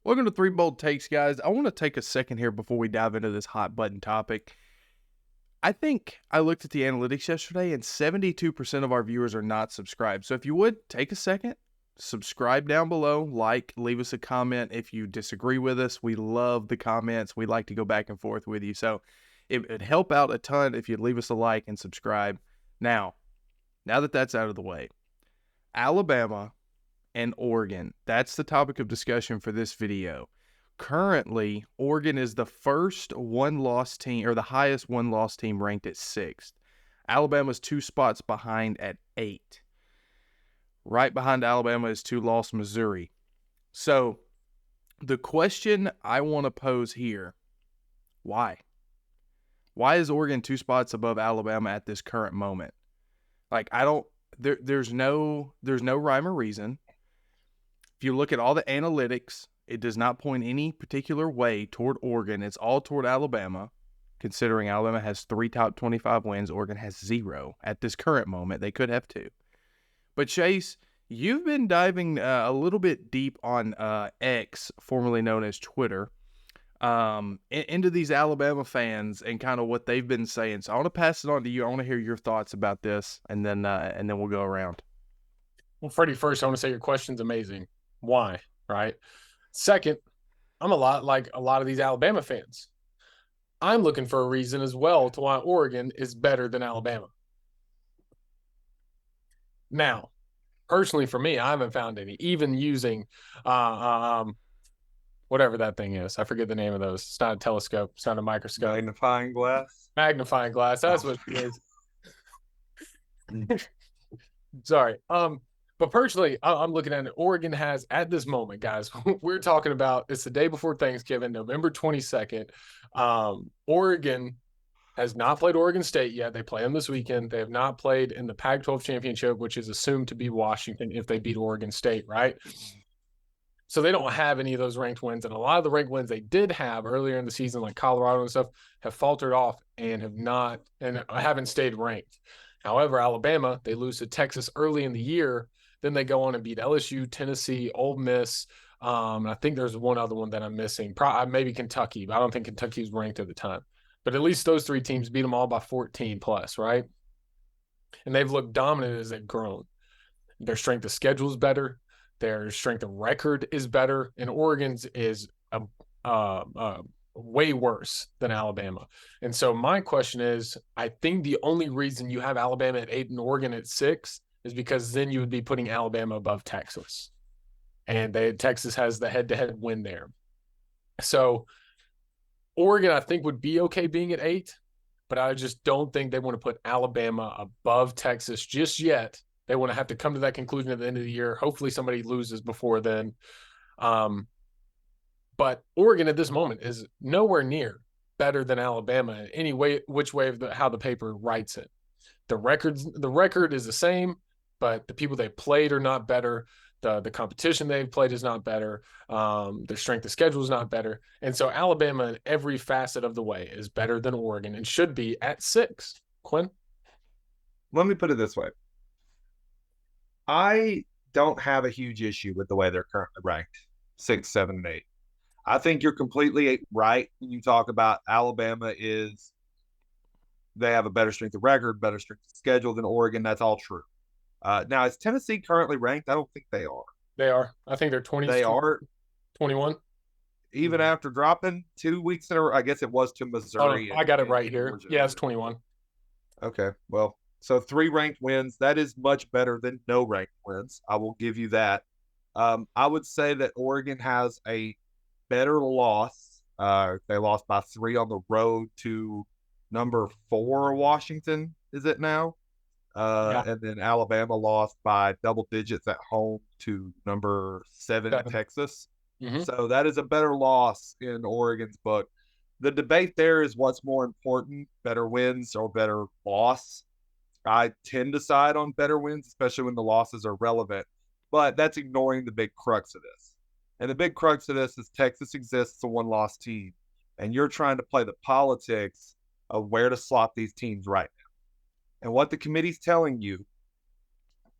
Welcome to Three Bold Takes, guys. I want to take a second here before we dive into this hot button topic. I think I looked at the analytics yesterday and 72% of our viewers are not subscribed. So if you would, take a second, subscribe down below, leave us a comment if you disagree with us. We love the comments. We like to go back and forth with you. So it would help out a ton if you'd leave us a like and subscribe. Now that that's out of the way, Alabama and Oregon. That's the topic of discussion for this video. Currently, Oregon is the first one-loss team, or the highest one-loss team, ranked at 6th. Alabama's 2 spots behind at 8. Right behind Alabama is 2-loss Missouri. So, the question I want to pose here, why? Why is Oregon 2 spots above Alabama at this current moment? There's no rhyme or reason. If you look at all the analytics, it does not point any particular way toward Oregon. It's all toward Alabama, considering Alabama has 3 top 25 wins. Oregon has 0 at this current moment. They could have 2. But Chase, you've been diving a little bit deep on X, formerly known as Twitter, into these Alabama fans and kind of what they've been saying. So I want to pass it on to you. I want to hear your thoughts about this, and then we'll go around. Well, Freddie, first, I want to say your question's amazing. Why? Right. Second, I'm a lot like a lot of these Alabama fans. I'm looking for a reason as well to why Oregon is better than Alabama. Now, personally, for me, I haven't found any, even using whatever that thing is. I forget the name of those. It's not a telescope. It's not a microscope. Magnifying glass. Magnifying glass. That's what it is. Sorry. But personally, I'm looking at it. Oregon has, at this moment, guys, we're talking about, it's the day before Thanksgiving, November 22nd. Oregon has not played Oregon State yet. They play them this weekend. They have not played in the Pac-12 championship, which is assumed to be Washington if they beat Oregon State, right? So they don't have any of those ranked wins. And a lot of the ranked wins they did have earlier in the season, like Colorado and stuff, have faltered off and haven't stayed ranked. However, Alabama, they lose to Texas early in the year. Then they go on and beat LSU, Tennessee, Ole Miss. I think there's one other one that I'm missing. Maybe Kentucky, but I don't think Kentucky was ranked at the time. But at least those 3 teams beat them all by 14 plus, right? And they've looked dominant as they've grown. Their strength of schedule is better. Their strength of record is better. And Oregon's is way worse than Alabama. And so my question is, I think the only reason you have Alabama at 8 and Oregon at 6 is because then you would be putting Alabama above Texas. And Texas has the head-to-head win there. So Oregon, I think, would be okay being at 8, but I just don't think they want to put Alabama above Texas just yet. They want to have to come to that conclusion at the end of the year. Hopefully somebody loses before then. But Oregon at this moment is nowhere near better than Alabama in any way, which way of how the paper writes it. The record is the same, but the people they played are not better. The competition they've played is not better. Their strength of schedule is not better. And so Alabama in every facet of the way is better than Oregon and should be at 6. Quinn? Let me put it this way. I don't have a huge issue with the way they're currently ranked, 6, 7, and 8. I think you're completely right when you talk about Alabama they have a better strength of record, better strength of schedule than Oregon. That's all true. Now, is Tennessee currently ranked? I don't think they are. They are. I think they're 20. They are 21. Even after dropping 2 weeks in a row. I guess it was to Missouri. I got it right here. Georgia. Yeah, it's 21. Okay, well, so 3 ranked wins. That is much better than no ranked wins. I will give you that. I would say that Oregon has a better loss. They lost by 3 on the road to number 4 Washington. Is it now? And then Alabama lost by double digits at home to number 7 Texas. Mm-hmm. So that is a better loss in Oregon's book. The debate there is what's more important, better wins or better loss. I tend to side on better wins, especially when the losses are relevant. But that's ignoring the big crux of this. And the big crux of this is Texas exists as a one-loss team. And you're trying to play the politics of where to slot these teams right now. And what the committee's telling you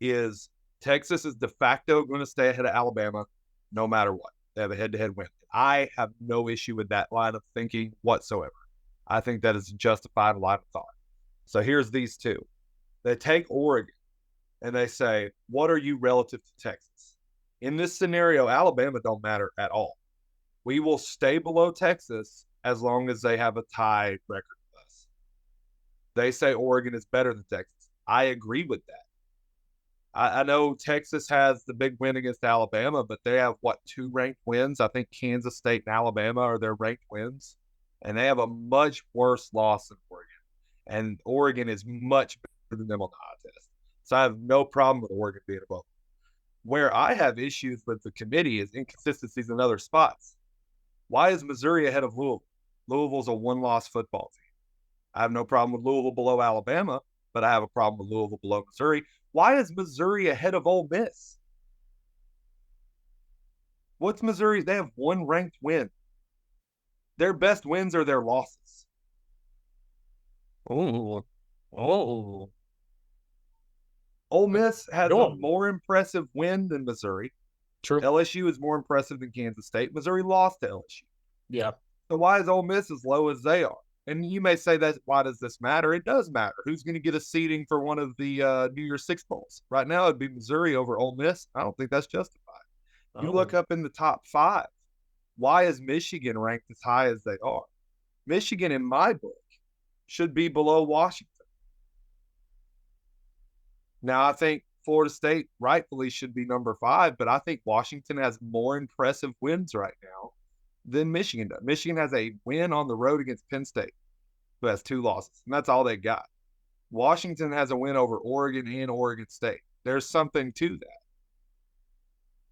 is Texas is de facto going to stay ahead of Alabama no matter what. They have a head-to-head win. I have no issue with that line of thinking whatsoever. I think that is a justified line of thought. So here's these two. They take Oregon and they say, what are you relative to Texas? In this scenario, Alabama don't matter at all. We will stay below Texas as long as they have a tie record with us. They say Oregon is better than Texas. I agree with that. I know Texas has the big win against Alabama, but they have, what, 2 ranked wins? I think Kansas State and Alabama are their ranked wins. And they have a much worse loss than Oregon. And Oregon is much better than them on the eye test. So I have no problem with Oregon being above. Where I have issues with the committee is inconsistencies in other spots. Why is Missouri ahead of Louisville? Louisville's a one-loss football team. I have no problem with Louisville below Alabama, but I have a problem with Louisville below Missouri. Why is Missouri ahead of Ole Miss? What's Missouri? They have 1 ranked win. Their best wins are their losses. Oh. Ole Miss has a more impressive win than Missouri. True. LSU is more impressive than Kansas State. Missouri lost to LSU. Yeah. So why is Ole Miss as low as they are? And you may say that, why does this matter? It does matter. Who's going to get a seeding for one of the New Year's Six bowls? Right now, it'd be Missouri over Ole Miss. I don't think that's justified. You look up in the top 5. Why is Michigan ranked as high as they are? Michigan, in my book, should be below Washington. Now, I think Florida State rightfully should be number 5, but I think Washington has more impressive wins right now than Michigan does. Michigan has a win on the road against Penn State, who has 2 losses, and that's all they got. Washington has a win over Oregon and Oregon State. There's something to that.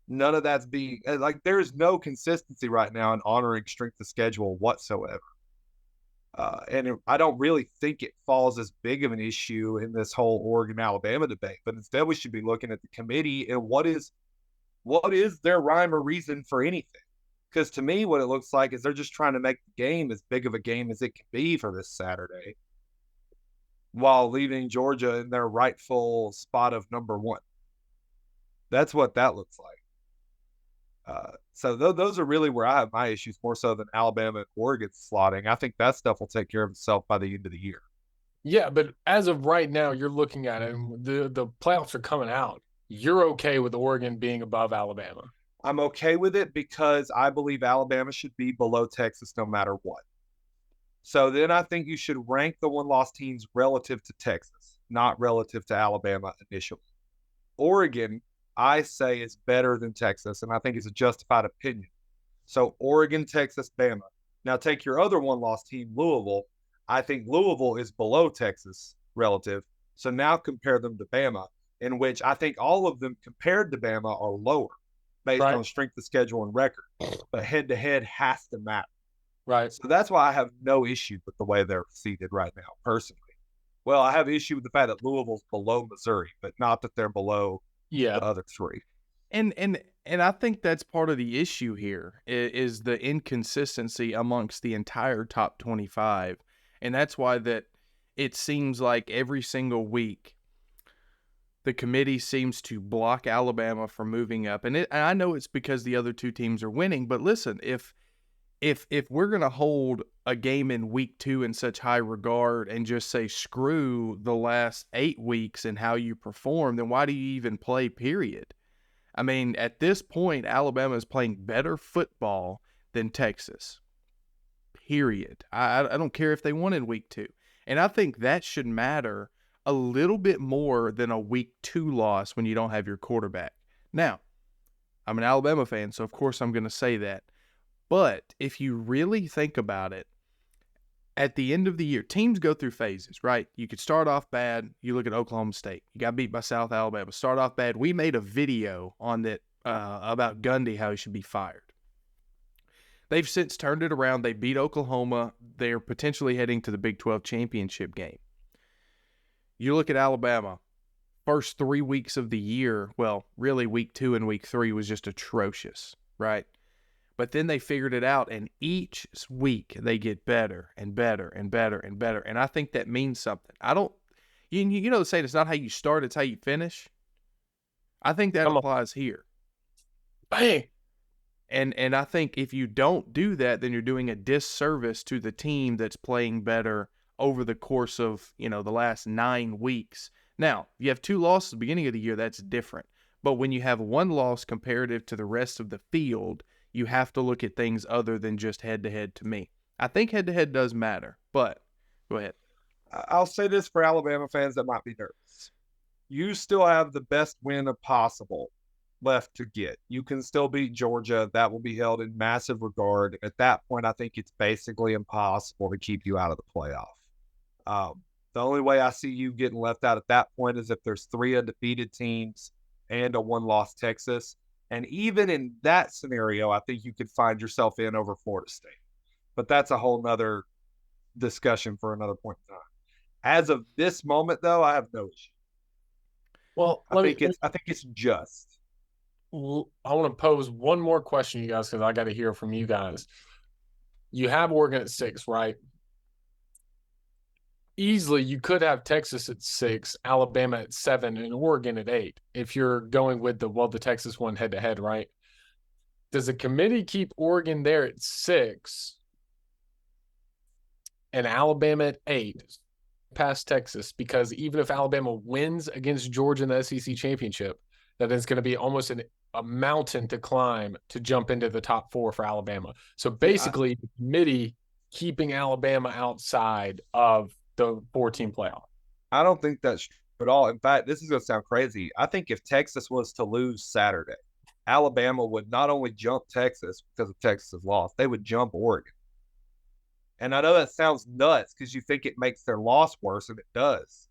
None of that's being like, there's no consistency right now in honoring strength of schedule whatsoever. I don't really think it falls as big of an issue in this whole Oregon-Alabama debate, but instead we should be looking at the committee and what is their rhyme or reason for anything. Because to me, what it looks like is they're just trying to make the game as big of a game as it can be for this Saturday, while leaving Georgia in their rightful spot of number 1. That's what that looks like. So those are really where I have my issues, more so than Alabama and Oregon slotting. I think that stuff will take care of itself by the end of the year. Yeah, but as of right now, you're looking at it, and the playoffs are coming out. You're okay with Oregon being above Alabama? I'm okay with it because I believe Alabama should be below Texas no matter what. So then I think you should rank the 1-loss teams relative to Texas, not relative to Alabama initially. Oregon, I say, is better than Texas, and I think it's a justified opinion. So Oregon, Texas, Bama. Now take your other 1-loss team, Louisville. I think Louisville is below Texas relative. So now compare them to Bama, in which I think all of them compared to Bama are lower based on strength of schedule and record. But head-to-head has to matter. Right. So that's why I have no issue with the way they're seated right now, personally. Well, I have issue with the fact that Louisville's below Missouri, but not that they're below the other 3. And I think that's part of the issue here is the inconsistency amongst the entire top 25. And that's why that it seems like every single week the committee seems to block Alabama from moving up. And I know it's because the other 2 teams are winning, but listen, if we're going to hold a game in week 2 in such high regard and just say screw the last 8 weeks and how you perform, then why do you even play, period? I mean, at this point, Alabama is playing better football than Texas, period. I don't care if they won in week 2. And I think that should matter a little bit more than a week 2 loss when you don't have your quarterback. Now, I'm an Alabama fan, so of course I'm going to say that. But if you really think about it, at the end of the year, teams go through phases, right? You could start off bad. You look at Oklahoma State. You got beat by South Alabama. Start off bad. We made a video on that about Gundy, how he should be fired. They've since turned it around. They beat Oklahoma. They're potentially heading to the Big 12 championship game. You look at Alabama. First 3 weeks of the year, well, really week 2 and week 3 was just atrocious, right? But then they figured it out, and each week they get better and better and better and better. And I think that means something. You know the saying, it's not how you start, it's how you finish. I think that applies here. Hey, And I think if you don't do that, then you're doing a disservice to the team that's playing better over the course of, the last 9 weeks. Now, you have 2 losses at the beginning of the year, that's different. But when you have 1 loss comparative to the rest of the field, you have to look at things other than just head-to-head to me. I think head-to-head does matter, but go ahead. I'll say this for Alabama fans that might be nervous. You still have the best win of possible left to get. You can still beat Georgia. That will be held in massive regard. At that point, I think it's basically impossible to keep you out of the playoff. The only way I see you getting left out at that point is if there's 3 undefeated teams and a 1-loss Texas. And even in that scenario, I think you could find yourself in over Florida State. But that's a whole nother discussion for another point in time. As of this moment, though, I have no issue. Well, I think it's just. I want to pose one more question, you guys, because I got to hear from you guys. You have Oregon at 6, right? Easily, you could have Texas at 6, Alabama at 7, and Oregon at 8 if you're going with the Texas one head-to-head, right? Does the committee keep Oregon there at 6 and Alabama at 8 past Texas? Because even if Alabama wins against Georgia in the SEC championship, that is going to be almost a mountain to climb to jump into the top 4 for Alabama. So basically, the committee keeping Alabama outside of the 4-team playoff. I don't think that's true at all. In fact, this is going to sound crazy. I think if Texas was to lose Saturday, Alabama would not only jump Texas because of Texas' loss, they would jump Oregon. And I know that sounds nuts because you think it makes their loss worse, and it does.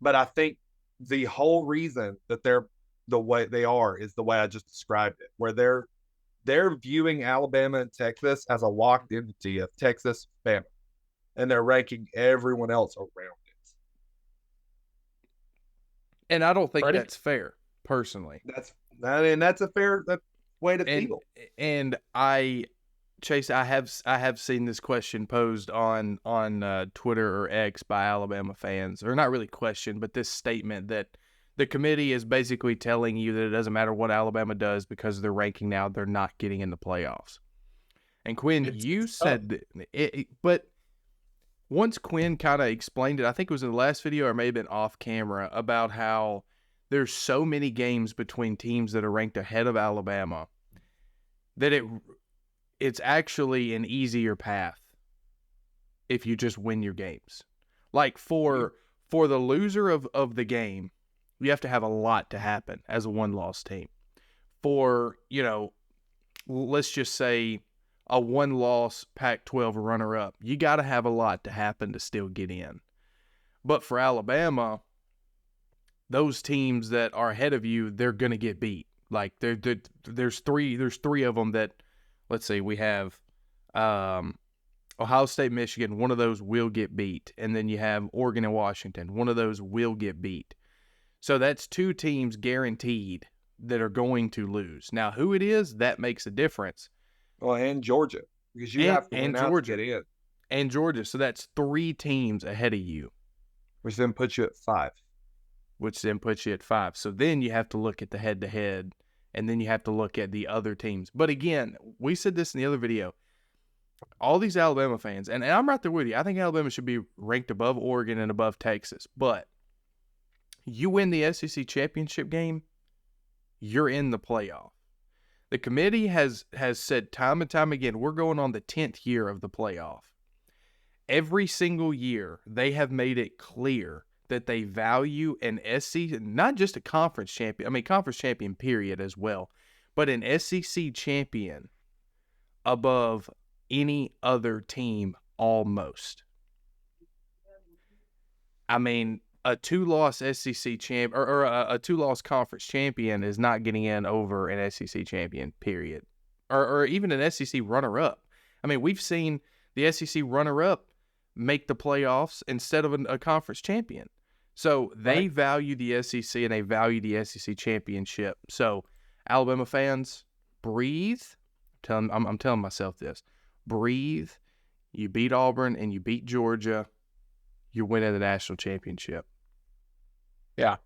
But I think the whole reason that they're the way they are is the way I just described it, where they're viewing Alabama and Texas as a locked entity of Texas, Bama, and they're ranking everyone else around it. And I don't think that's fair, personally. That's a fair way to feel. And Chase, I have seen this question posed on Twitter or X by Alabama fans, or not really question, but this statement that the committee is basically telling you that it doesn't matter what Alabama does because of their ranking now, they're not getting in the playoffs. And Quinn, you said it, but once Quinn kind of explained it, I think it was in the last video or may have been off camera, about how there's so many games between teams that are ranked ahead of Alabama that it's actually an easier path if you just win your games. Like for the loser of the game, you have to have a lot to happen as a 1-loss team. For, let's just say a 1-loss Pac-12 runner-up, you got to have a lot to happen to still get in. But for Alabama, those teams that are ahead of you, they're going to get beat. Like there's three of them that, let's see, we have Ohio State, Michigan. One of those will get beat. And then you have Oregon and Washington. One of those will get beat. So that's 2 teams guaranteed that are going to lose. Now, who it is, that makes a difference. Well, and Georgia, because you have to win out to get in. And Georgia. So that's 3 teams ahead of you. Which then puts you at 5. So then you have to look at the head-to-head, and then you have to look at the other teams. But again, we said this in the other video. All these Alabama fans, and I'm right there with you. I think Alabama should be ranked above Oregon and above Texas. But you win the SEC championship game, you're in the playoff. The committee has said time and time again, we're going on the 10th year of the playoff. Every single year, they have made it clear that they value an SEC, not just a conference champion, conference champion period as well, but an SEC champion above any other team almost. A 2-loss SEC champ or a 2-loss conference champion is not getting in over an SEC champion, period, or even an SEC runner-up. We've seen the SEC runner-up make the playoffs instead of a conference champion. So they value the SEC and they value the SEC championship. So Alabama fans, breathe. I'm telling myself this: breathe. You beat Auburn and you beat Georgia, you're winning the national championship. Yeah,